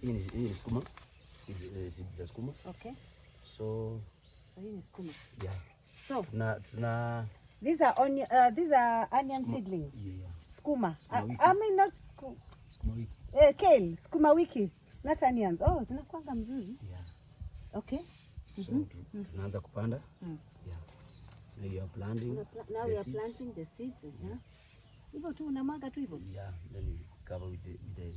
hii ni sukuma. Seeds za sukuma. Okay. So hii ni sukuma. Yeah. So tuna these are onion seedlings. Yeah. Skuma. I mean not sukuma wiki. Kale, sukuma wiki, not onions. Oh, zinakuanga mzuri. Yeah. Okay. So tunaanza kupanda. Yeah. Now you are planting. Now we are planting the seeds. Hivyo tu unamwaga tu hivyo. Yeah, then you cover with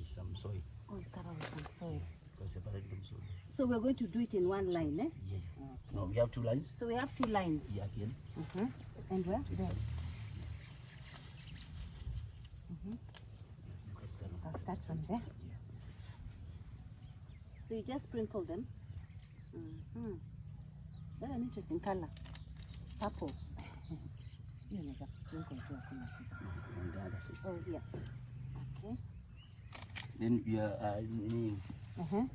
some soil. Oh, you cover with some soil. Separate from soil. So we're going to do it in one line, eh? Yeah. Okay. No, we have 2 lines. So we have 2 lines. Yeah, again. And where? There. I'll start from there. Yeah. So you just sprinkle them. That's an interesting color. Purple. You know, sprinkle too. On the other side. Oh, yeah. Okay. Then we are,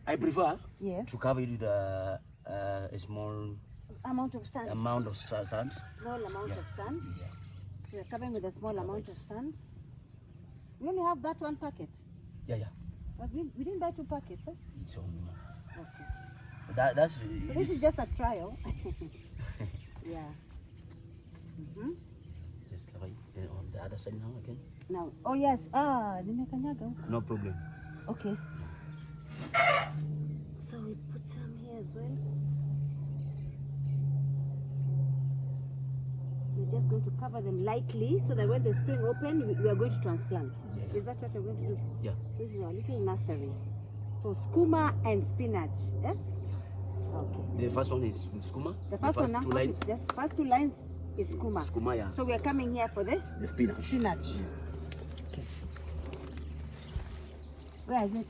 I prefer to cover it with a small amount of sand. sand. Small amount of sand. Yeah. So we're covering with a small amount of sand. We only have that 1 packet. Yeah. But we didn't buy 2 packets, eh? It's only one. Okay. That's. So this is just a trial. Yeah. Just cover it on the other side now again. Now, oh yes. Nimekanyaga. No problem. Okay. So we put some here as well. We're just going to cover them lightly so that when the spring open, we are going to transplant. Yeah. Is that what we're going to do? Yeah. So this is our little nursery for skuma and spinach. Yeah? Okay. The first one is skuma. The first one now. 2 lines. The first 2 lines is skuma. Skuma, yeah. So we are coming here for the spinach. Spinach. Okay. Where is it?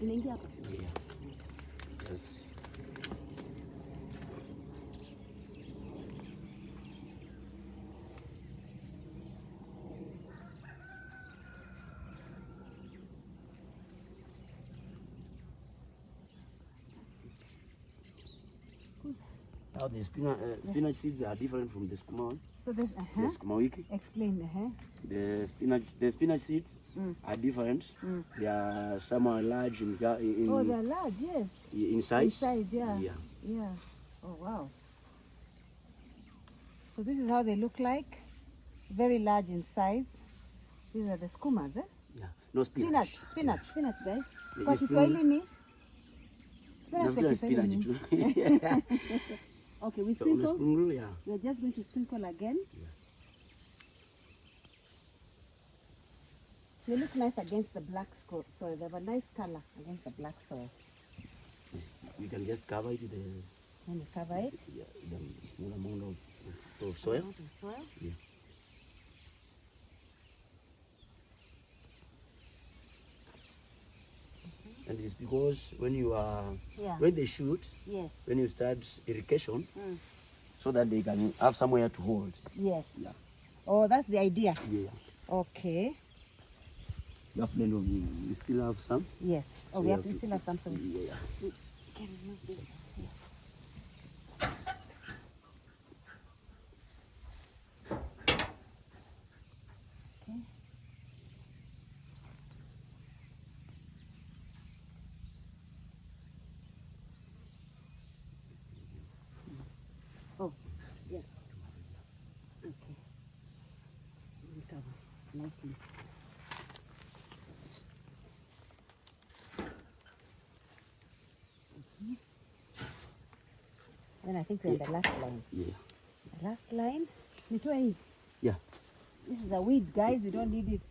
In India? Yeah. Yes. Now the spinach seeds are different from the skuma one. So there's The skuma wiki. Explain. The spinach seeds are different. They are somewhat large in oh, they are large, yes. In size. In size, yeah. Yeah. Yeah. Oh wow. So this is how they look like. Very large in size. These are the skumas, eh? Yeah. No spinach. Spinach, guys. Yeah, Kwa Kiswahili ni spinach too. Okay, we So sprinkle. yeah. We are just going to sprinkle again. Yeah. They look nice against the black soil. They have a nice color against the black soil. You can just cover it with a. When you cover it, with a small amount of soil. Yeah. And it's because when you are when they shoot, when you start irrigation, so that they can have somewhere to hold. Yes. Yeah. Oh, that's the idea. Yeah. Okay. You have plenty of you still have some? Yes. Oh, so we still have some. Yeah. We can remove this. Oh, yes. Okay. We cover lightly. Then I think we're on the last line. Yeah. The last line. Nitoe hii. Yeah. This is a weed, guys. We don't need it.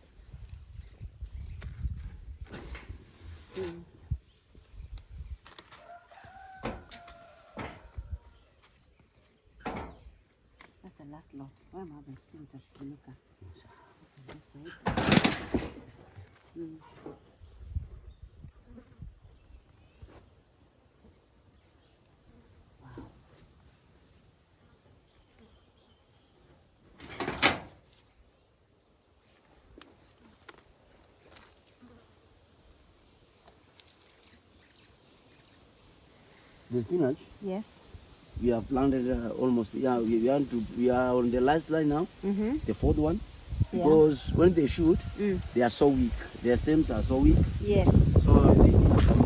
That's the last lot. Where am I going to look at? This side. The spinach. Yes. We have planted almost. Yeah, we are on the last line now. The 4th one. Because when they shoot, they are so weak. Their stems are so weak. Yes. So they need some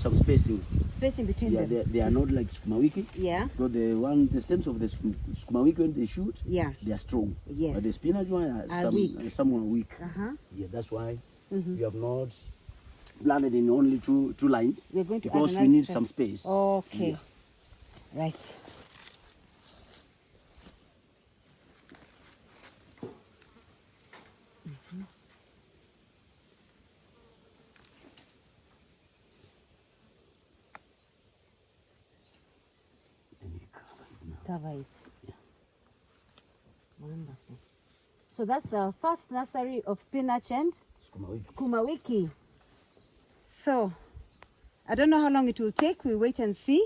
some spacing. Spacing between Yeah, them. they are not like sukuma wiki. Yeah. So the stems of the sukuma wiki, when they shoot, Yeah. they are strong. Yes. But the spinach one Are weak. some are weak. Yeah, that's why you have not planted in only two lines. We're going to because add we need space. some space. Okay. Yeah. Right. And you cover it now. Cover it. Yeah. Wonderful. So that's the first nursery of spinach and sukuma wiki. So, I don't know how long it will take. We'll wait and see.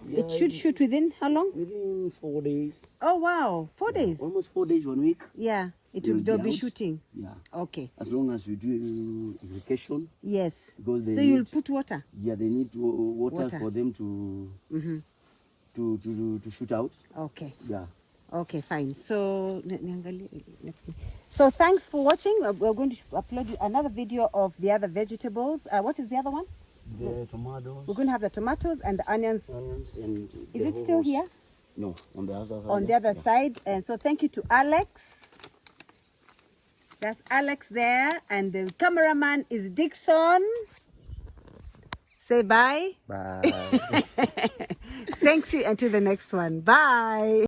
Yeah, it should shoot within how long? Within 4 days. Oh wow, 4 days. Almost 4 days, 1 week. Yeah, they'll be shooting. Yeah. Okay. As long as you do irrigation. Yes. Because they you'll put water. Yeah, they need water for them to to shoot out. Okay. Yeah. Okay, fine. So thanks for watching. We're going to upload another video of the other vegetables. What is the other one? The tomatoes. We're going to have the tomatoes and the onions. And is it still here? No, on the other side. On the other side. And so thank you to Alex. That's Alex there. And the cameraman is Dixon. Say bye. Bye. Thank you. Until the next one. Bye.